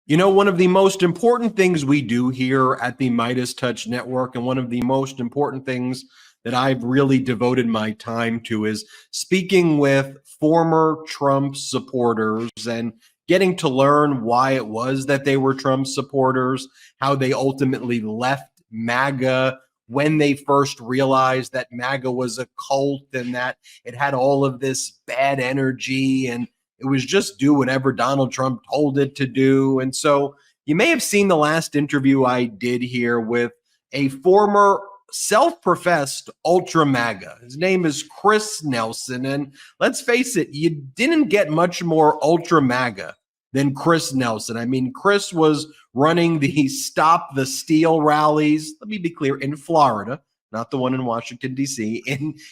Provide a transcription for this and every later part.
You know, one of the most important things we do here at the Midas Touch Network, and one of the most important things that I've really devoted my time to, is speaking with former Trump supporters and getting to learn why it was that they were Trump supporters, how they ultimately left MAGA when they first realized that MAGA was a cult and that it had all of this bad energy and it was just do whatever Donald Trump told it to do. And so you may have seen the last interview I did here with a former self-professed ultra MAGA. His name is Chris Nelson. And let's face it, you didn't get much more ultra MAGA than Chris Nelson. I mean, Chris was running the Stop the Steal rallies. Let me be clear, in Florida, not the one in Washington, D.C.,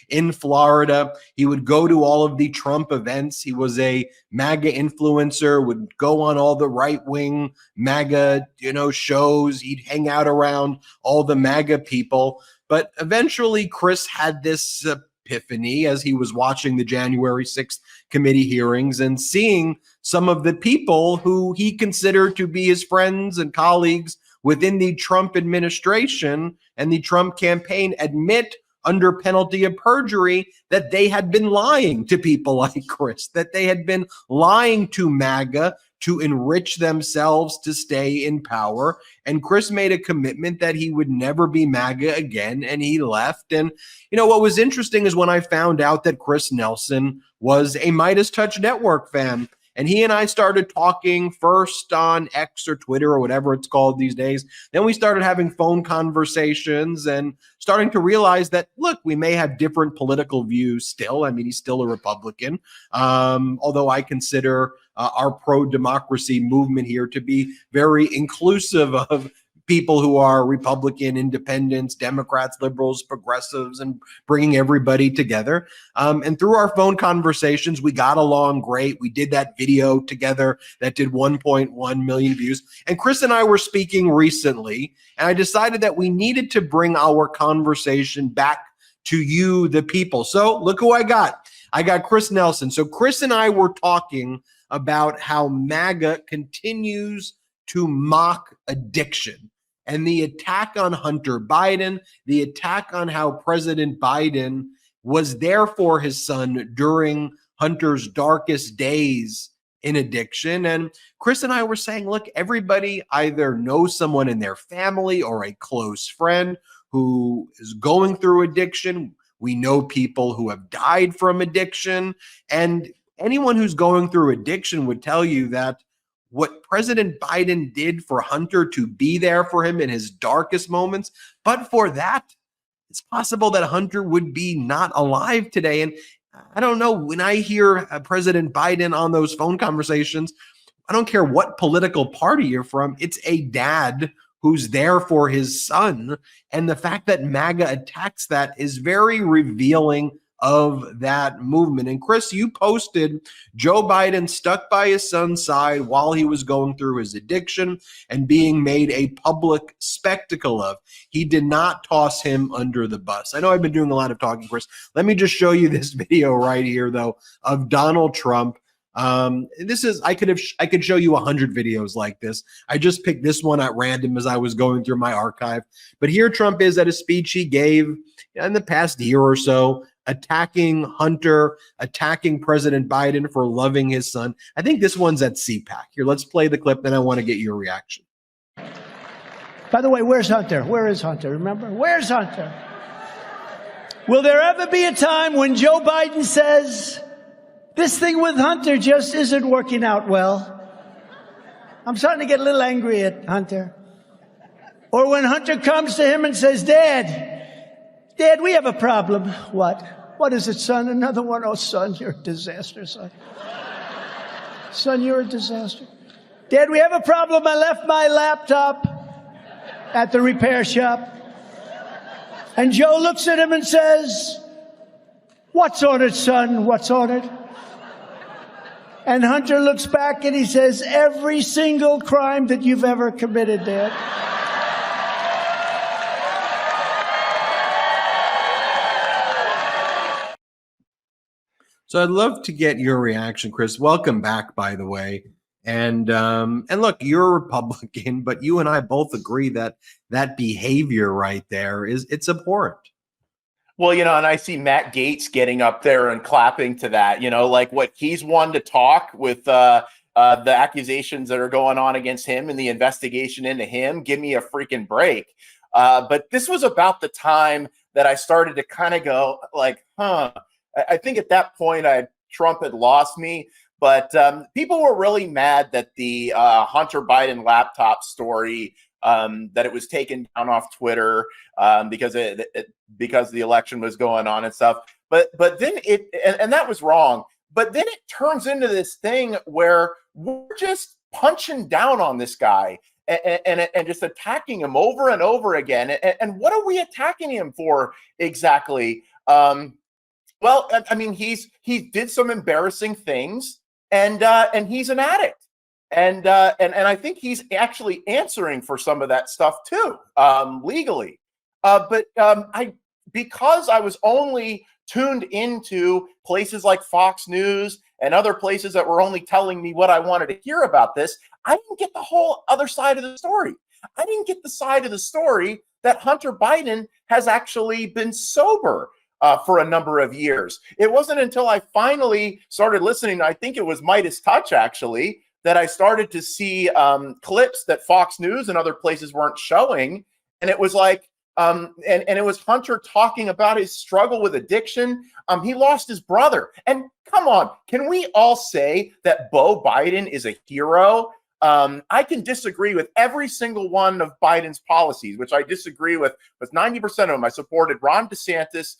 in Florida. He would go to all of the Trump events. He was a MAGA influencer, would go on all the right-wing MAGA, shows. He'd hang out around all the MAGA people. But eventually, Chris had this epiphany as he was watching the January 6th committee hearings and seeing some of the people who he considered to be his friends and colleagues within the Trump administration and the Trump campaign admit under penalty of perjury that they had been lying to people like Chris, that they had been lying to MAGA to enrich themselves to stay in power. And Chris made a commitment that he would never be MAGA again, and he left. And, what was interesting is when I found out that Chris Nelson was a Midas Touch Network fan. And he and I started talking first on X or Twitter or whatever it's called these days. Then we started having phone conversations and starting to realize that, look, we may have different political views still. I mean, he's still a Republican, although I consider our pro-democracy movement here to be very inclusive of people who are Republican, independents, Democrats, liberals, progressives, and bringing everybody together. And through our phone conversations, we got along great. We did that video together that did 1.1 million views. And Chris and I were speaking recently, and I decided that we needed to bring our conversation back to you, the people. So look who I got. I got Chris Nelson. So Chris and I were talking about how MAGA continues to mock addiction. And the attack on Hunter Biden, the attack on how President Biden was there for his son during Hunter's darkest days in addiction. And Chris and I were saying, look, everybody either knows someone in their family or a close friend who is going through addiction. We know people who have died from addiction. And anyone who's going through addiction would tell you that what President Biden did for Hunter to be there for him in his darkest moments, but for that, it's possible that Hunter would be not alive today. And I don't know, when I hear President Biden on those phone conversations, I don't care what political party you're from, it's a dad who's there for his son. And the fact that MAGA attacks that is very revealing of that movement. And Chris, you posted Joe Biden stuck by his son's side while he was going through his addiction and being made a public spectacle of. He did not toss him under the bus. I know I've been doing a lot of talking, Chris. Let me just show you this video right here, though, of Donald Trump. This is, I could show you 100 videos like this. I just picked this one at random as I was going through my archive. But here Trump is at a speech he gave in the past year or so, attacking Hunter, attacking President Biden for loving his son. I think this one's at CPAC. Here, let's play the clip, then I want to get your reaction. By the way, where's Hunter? Where is Hunter? Remember? Where's Hunter? Will there ever be a time when Joe Biden says, this thing with Hunter just isn't working out well? I'm starting to get a little angry at Hunter. Or when Hunter comes to him and says, Dad, we have a problem. What? What is it, son? Another one? Oh, son, you're a disaster, son. Son, you're a disaster. Dad, we have a problem. I left my laptop at the repair shop. And Joe looks at him and says, what's on it, son? What's on it? And Hunter looks back and he says, every single crime that you've ever committed, Dad. So I'd love to get your reaction, Chris. Welcome back, by the way. And look, you're a Republican, but you and I both agree that that behavior right there it's abhorrent. Well, and I see Matt Gaetz getting up there and clapping to that, like what he's one to talk with the accusations that are going on against him and the investigation into him. Give me a freaking break. But this was about the time that I started to kind of go like, I think at that point Trump had lost me. But people were really mad that the Hunter Biden laptop story, that it was taken down off Twitter because the election was going on and stuff. But then and that was wrong. But then it turns into this thing where we're just punching down on this guy and just attacking him over and over again. And what are we attacking him for exactly? Well, I mean, he did some embarrassing things, and he's an addict. And I think he's actually answering for some of that stuff too, legally. Because I was only tuned into places like Fox News and other places that were only telling me what I wanted to hear about this, I didn't get the whole other side of the story. I didn't get the side of the story that Hunter Biden has actually been sober for a number of years. It wasn't until I finally started listening, I think it was Midas Touch actually, that I started to see clips that Fox News and other places weren't showing. And it was like, and it was Hunter talking about his struggle with addiction. He lost his brother. And come on, can we all say that Beau Biden is a hero? I can disagree with every single one of Biden's policies, which I disagree with 90% of them. I supported Ron DeSantis,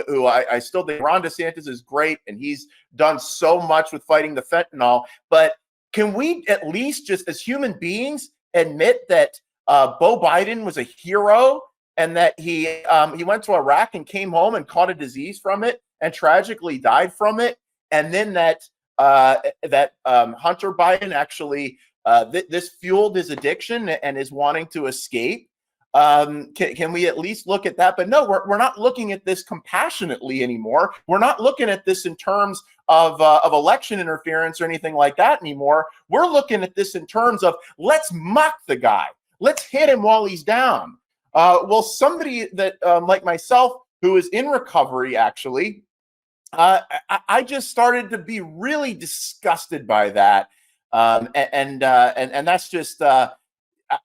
who I still think Ron DeSantis is great, and he's done so much with fighting the fentanyl. But can we at least just as human beings admit that Beau Biden was a hero and that he went to Iraq and came home and caught a disease from it and tragically died from it, and then that Hunter Biden actually this fueled his addiction and is wanting to escape? Can we at least look at that? But no, we're not looking at this compassionately anymore. We're not looking at this in terms of election interference or anything like that anymore. We're looking at this in terms of let's mock the guy. Let's hit him while he's down. Well, somebody that like myself who is in recovery, actually, I just started to be really disgusted by that, and that's just.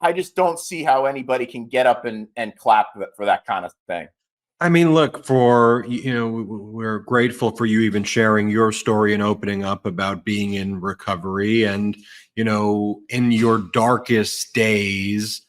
I just don't see how anybody can get up and clap for that kind of thing. I mean, look, we're grateful for you even sharing your story and opening up about being in recovery and, in your darkest days,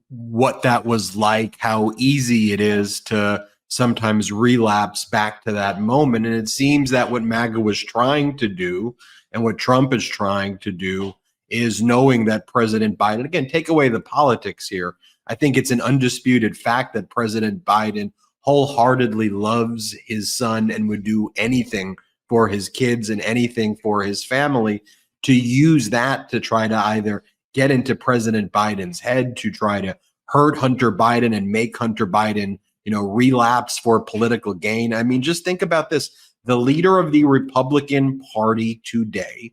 what that was like, how easy it is to sometimes relapse back to that moment. And it seems that what MAGA was trying to do and what Trump is trying to do is knowing that President Biden, again, take away the politics here. I think it's an undisputed fact that President Biden wholeheartedly loves his son and would do anything for his kids and anything for his family. To use that to try to either get into President Biden's head, to try to hurt Hunter Biden and make Hunter Biden, relapse for political gain. I mean, just think about this. The leader of the Republican Party today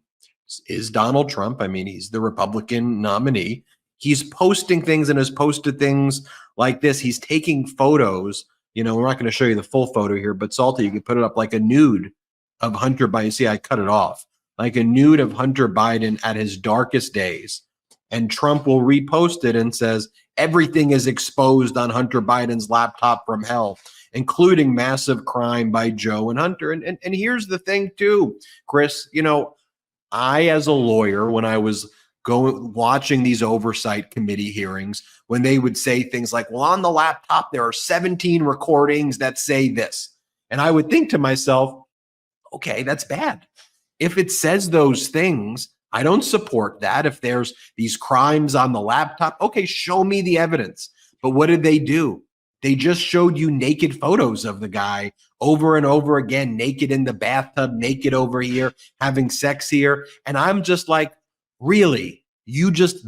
is Donald Trump. I mean, he's the Republican nominee. He's posting things and has posted things like this. He's taking photos. We're not going to show you the full photo here, but Salty, you could put it up like a nude of Hunter Biden. See, I cut it off. Like a nude of Hunter Biden at his darkest days. And Trump will repost it and says, everything is exposed on Hunter Biden's laptop from hell, including massive crime by Joe and Hunter. And here's the thing too, Chris, I, as a lawyer, when I was watching these oversight committee hearings, when they would say things like, well, on the laptop, there are 17 recordings that say this. And I would think to myself, okay, that's bad. If it says those things, I don't support that. If there's these crimes on the laptop, okay, show me the evidence. But what did they do? They just showed you naked photos of the guy over and over again, naked in the bathtub, naked over here, having sex here. And I'm just like, really? You just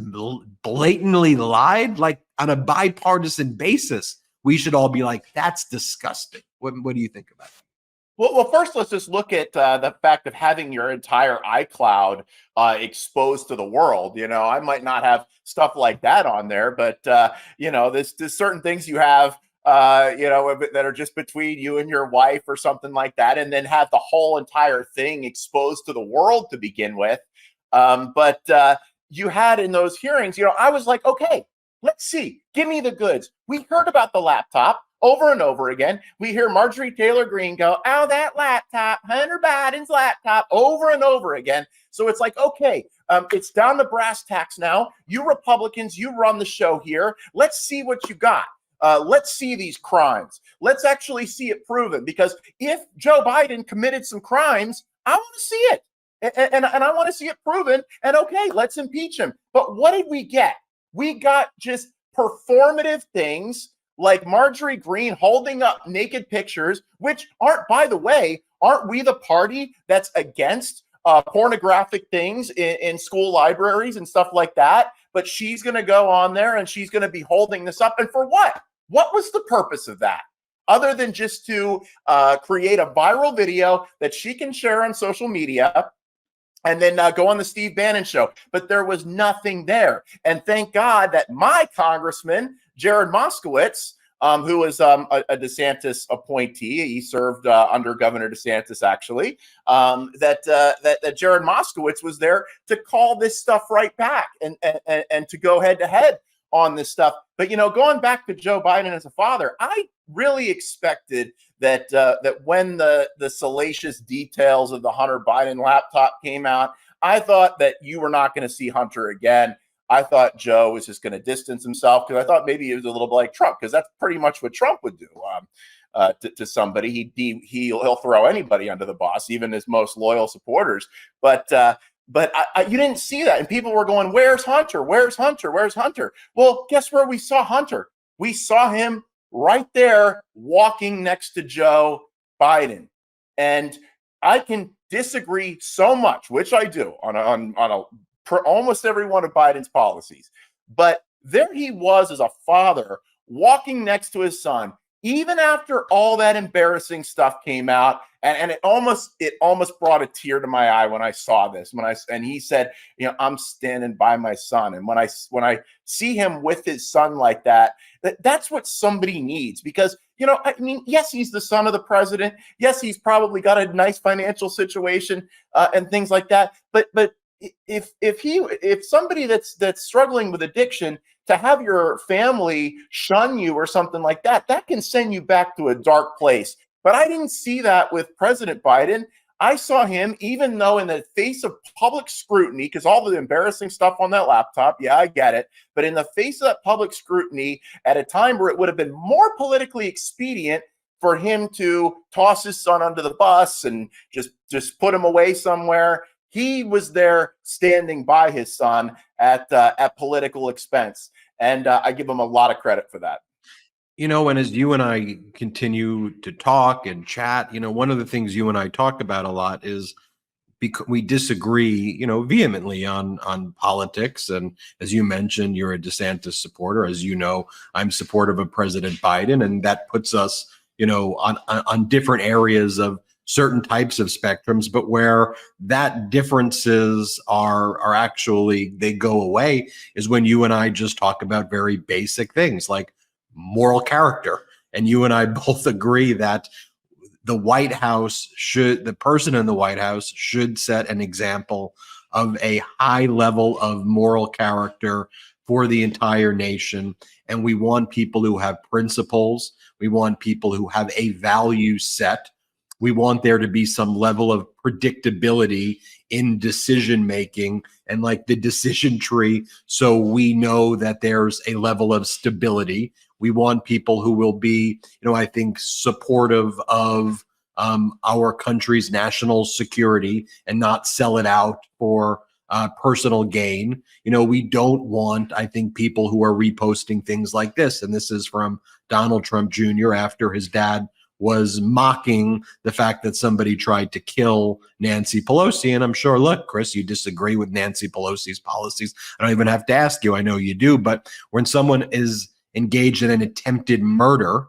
blatantly lied? Like on a bipartisan basis, we should all be like, that's disgusting. What do you think about it? Well, first, let's just look at the fact of having your entire iCloud exposed to the world. You know, I might not have stuff like that on there, but you know, there's certain things you have, you know, that are just between you and your wife or something like that, and then have the whole entire thing exposed to the world to begin with. But you had in those hearings, you know, I was like, okay, let's see, give me the goods. We heard about the laptop. Over and over again, we hear Marjorie Taylor Greene go, oh, that laptop, Hunter Biden's laptop, over and over again. So it's like, okay, it's down to brass tacks now. You Republicans, you run the show here. Let's see what you got. Let's see these crimes. Let's actually see it proven. Because if Joe Biden committed some crimes, I want to see it. And I want to see it proven. And okay, let's impeach him. But what did we get? We got just performative things like Marjorie Greene holding up naked pictures, which aren't, by the way, aren't we the party that's against pornographic things in school libraries and stuff like that? But she's going to go on there and she's going to be holding this up. And for what? What was the purpose of that? Other than just to create a viral video that she can share on social media and then go on the Steve Bannon show. But there was nothing there. And thank God that my congressman, Jared Moskowitz, who was a DeSantis appointee, he served under Governor DeSantis, actually, that Jared Moskowitz was there to call this stuff right back and to go head to head on this stuff. But, you know, going back to Joe Biden as a father, I really expected that when the salacious details of the Hunter Biden laptop came out, I thought that you were not going to see Hunter again. I thought Joe was just going to distance himself because I thought maybe he was a little bit like Trump, because that's pretty much what Trump would do to somebody. He'll throw anybody under the bus, even his most loyal supporters. But you didn't see that, and people were going, "Where's Hunter? Where's Hunter? Where's Hunter?" Well, guess where we saw Hunter? We saw him right there walking next to Joe Biden, and I can disagree so much, which I do on almost every one of Biden's policies. But there he was as a father walking next to his son, even after all that embarrassing stuff came out. And it almost brought a tear to my eye when I saw this. And he said, you know, I'm standing by my son. And when I see him with his son like that, that's what somebody needs. Because, you know, I mean, yes, he's the son of the president. Yes, he's probably got a nice financial situation and things like that. But if somebody that's struggling with addiction, to have your family shun you or something like that, that can send you back to a dark place. But I didn't see that with President Biden. I saw him, even though in the face of public scrutiny, because all the embarrassing stuff on that laptop, yeah, I get it. But in the face of that public scrutiny, at a time where it would have been more politically expedient for him to toss his son under the bus and just put him away somewhere, he was there standing by his son at political expense. And I give him a lot of credit for that. You know, and as you and I continue to talk and chat, you know, one of the things you and I talk about a lot is because we disagree, you know, vehemently on politics. And as you mentioned, you're a DeSantis supporter. As you know, I'm supportive of President Biden, and that puts us, you know, on different areas of certain types of spectrums, but where that differences are actually, they go away, is when you and I just talk about very basic things like moral character. And you and I both agree that the person in the White House should set an example of a high level of moral character for the entire nation. And we want people who have principles. We want people who have a value set. We want there to be some level of predictability in decision making and like the decision tree, so we know that there's a level of stability. We want people who will be, you know, I think supportive of our country's national security and not sell it out for personal gain. You know, we don't want, I think, people who are reposting things like this. And this is from Donald Trump Jr. after his dad was mocking the fact that somebody tried to kill Nancy Pelosi. And I'm sure, look, Chris, you disagree with Nancy Pelosi's policies. I don't even have to ask you. I know you do. But when someone is engaged in an attempted murder,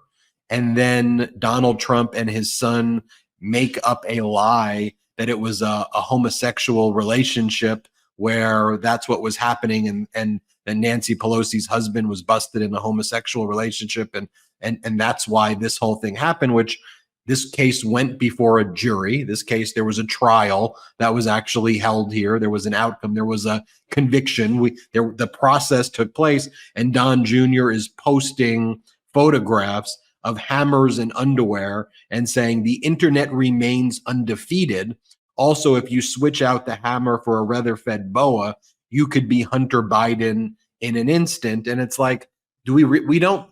and then Donald Trump and his son make up a lie that it was a homosexual relationship where that's what was happening, and Nancy Pelosi's husband was busted in a homosexual relationship, and that's why this whole thing happened, which this case went before a jury. This case, there was a trial that was actually held here. There was an outcome. There was a conviction. The process took place, and Don Jr. is posting photographs of hammers and underwear and saying the internet remains undefeated. Also, if you switch out the hammer for a leather-fed boa, you could be Hunter Biden in an instant. And it's like, we don't,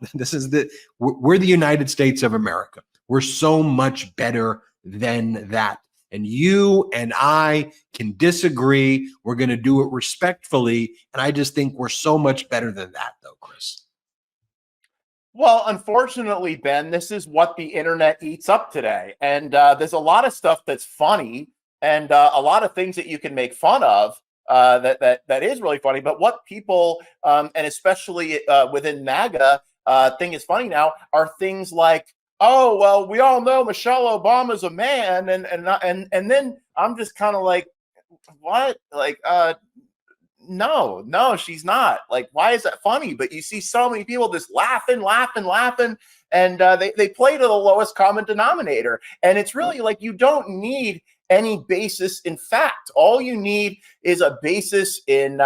we're the United States of America. We're so much better than that. And you and I can disagree. We're going to do it respectfully. And I just think we're so much better than that, though, Chris. Well, unfortunately, Ben, this is what the internet eats up today. And there's a lot of stuff that's funny and a lot of things that you can make fun of that is really funny. But what people, and especially within MAGA, think is funny now are things like, oh, well, we all know Michelle Obama's a man. And then I'm just kind of like, what? Like, no, she's not. Like, why is that funny? But you see so many people just laughing. And they play to the lowest common denominator. And it's really like, you don't need any basis in fact. All you need is a basis in,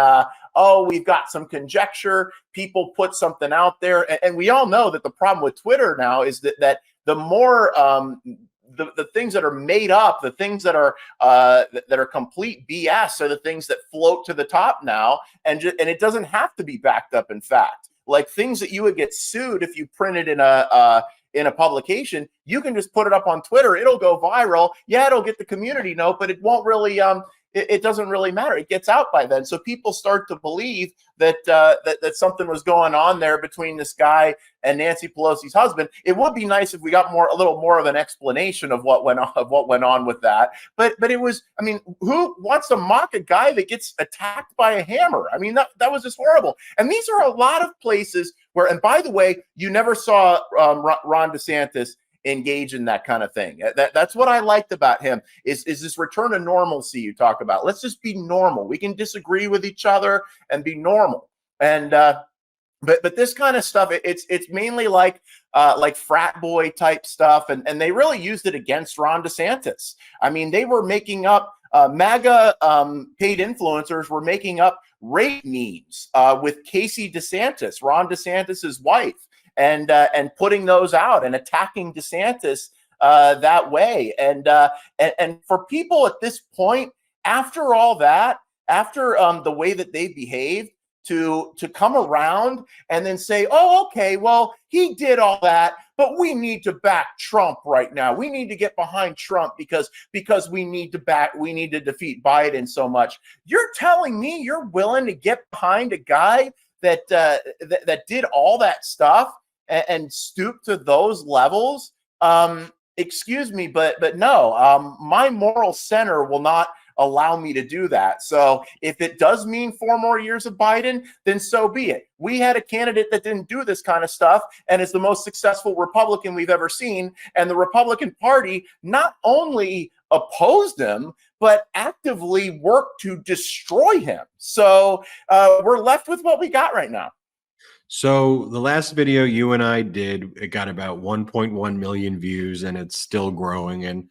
oh, we've got some conjecture. People put something out there. And we all know that the problem with Twitter now is that the more the things that are made up, the things that are complete BS are the things that float to the top now. And it doesn't have to be backed up in fact. Like things that you would get sued if you printed in a publication, you can just put it up on Twitter. It'll go viral. Yeah, it'll get the community note, but it won't really, it doesn't really matter. It gets out by then. So people start to believe that that something was going on there between this guy and Nancy Pelosi's husband. It would be nice if we got a little more of an explanation of what went on with that. But it was, I mean, who wants to mock a guy that gets attacked by a hammer? I mean, that was just horrible. And these are a lot of places where, and by the way, you never saw Ron DeSantis engage in that kind of thing. That's what I liked about him is this return to normalcy you talk about. Let's just be normal. We can disagree with each other and be normal. And but this kind of stuff, it's mainly like frat boy type stuff, and they really used it against Ron DeSantis. I mean, they were making up MAGA paid influencers were making up rape memes with Casey DeSantis, Ron DeSantis's wife. And putting those out and attacking DeSantis that way. And for people at this point, after all that, after the way that they behaved, to come around and then say, oh, okay, well, he did all that, but we need to back Trump right now. We need to get behind Trump because we need to defeat Biden so much. You're telling me you're willing to get behind a guy that did all that stuff and stoop to those levels? Excuse me, but no, my moral center will not allow me to do that. So if it does mean 4 more years of Biden, then so be it. We had a candidate that didn't do this kind of stuff and is the most successful Republican we've ever seen. And the Republican Party not only opposed him, but actively worked to destroy him. So we're left with what we got right now. So the last video you and I did, it got about 1.1 million views, and it's still growing. And,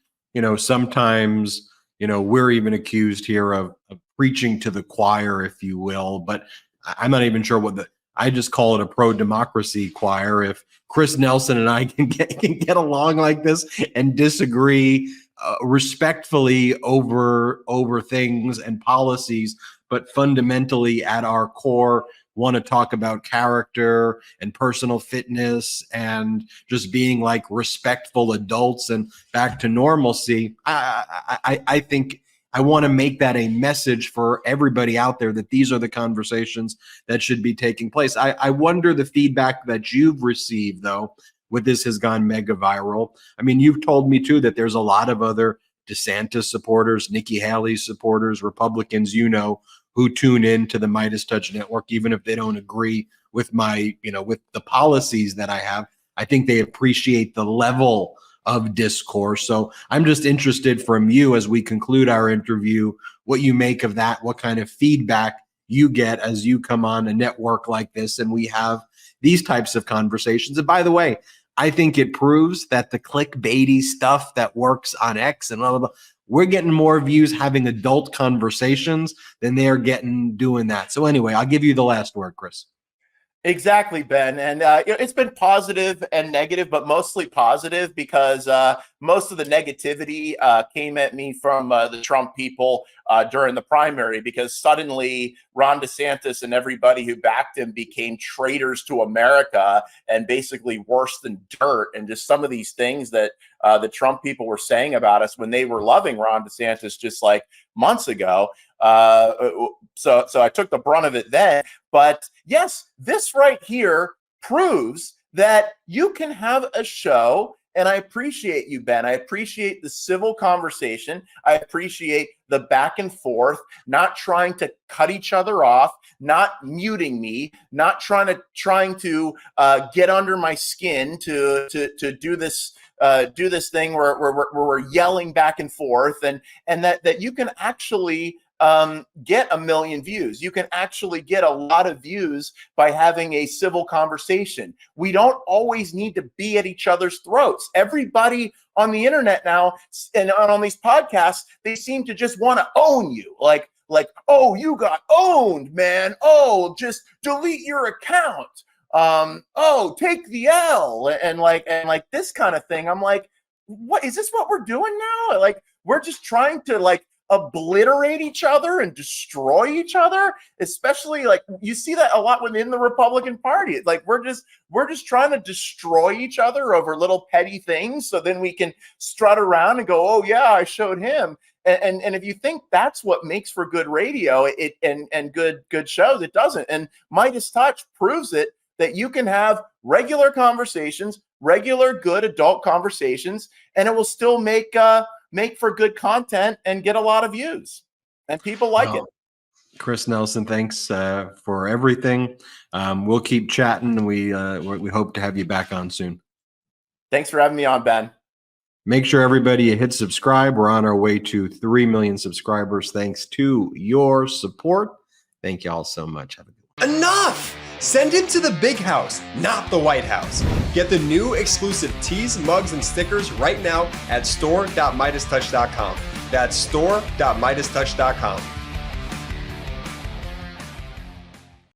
sometimes, we're even accused here of preaching to the choir, if you will, but I'm not even sure I just call it a pro-democracy choir. If Chris Nelson and I can get along like this and disagree respectfully over things and policies, but fundamentally at our core, want to talk about character and personal fitness and just being like respectful adults and back to normalcy. I think I want to make that a message for everybody out there that these are the conversations that should be taking place. I wonder the feedback that you've received, though, with this has gone mega viral. I mean, you've told me, too, that there's a lot of other DeSantis supporters, Nikki Haley supporters, Republicans, who tune in to the Midas Touch Network, even if they don't agree with with the policies that I have. I think they appreciate the level of discourse. So I'm just interested from you as we conclude our interview, what you make of that, what kind of feedback you get as you come on a network like this and we have these types of conversations. And by the way, I think it proves that the clickbaity stuff that works on X and blah, blah, blah, we're getting more views having adult conversations than they're getting doing that. So anyway, I'll give you the last word, Chris. Exactly, Ben. And it's been positive and negative, but mostly positive because most of the negativity came at me from the Trump people during the primary, because suddenly Ron DeSantis and everybody who backed him became traitors to America and basically worse than dirt. And just some of these things that the Trump people were saying about us when they were loving Ron DeSantis just like months ago. So I took the brunt of it then. But yes, this right here proves that you can have a show. And I appreciate you, Ben. I appreciate the civil conversation. I appreciate the back and forth, not trying to cut each other off, not muting me, not trying to get under my skin to do this thing where we're yelling back and forth, and that you can actually get 1 million views. You can actually get a lot of views by having a civil conversation. We don't always need to be at each other's throats. Everybody on the internet now and on these podcasts, they seem to just want to own you. Like, oh, you got owned, man. Oh, just delete your account. Oh, take the L and like this kind of thing. I'm like, what is this what we're doing now? Like, we're just trying to like obliterate each other and destroy each other, especially like you see that a lot within the Republican Party. It's like we're just trying to destroy each other over little petty things, so then we can strut around and go, oh yeah, I showed him. And if you think that's what makes for good radio and good shows, it doesn't. And Midas Touch proves it, that you can have regular conversations, regular good adult conversations, and it will still make for good content and get a lot of views, and people like it. Chris Nelson, thanks for everything. We'll keep chatting, and we hope to have you back on soon. Thanks for having me on, Ben. Make sure everybody hit subscribe. We're on our way to 3 million subscribers thanks to your support. Thank you all so much. Have a good one. Enough! Send it to the big house, not the White House. Get the new exclusive tees, mugs, and stickers right now at store.midastouch.com. That's store.midastouch.com.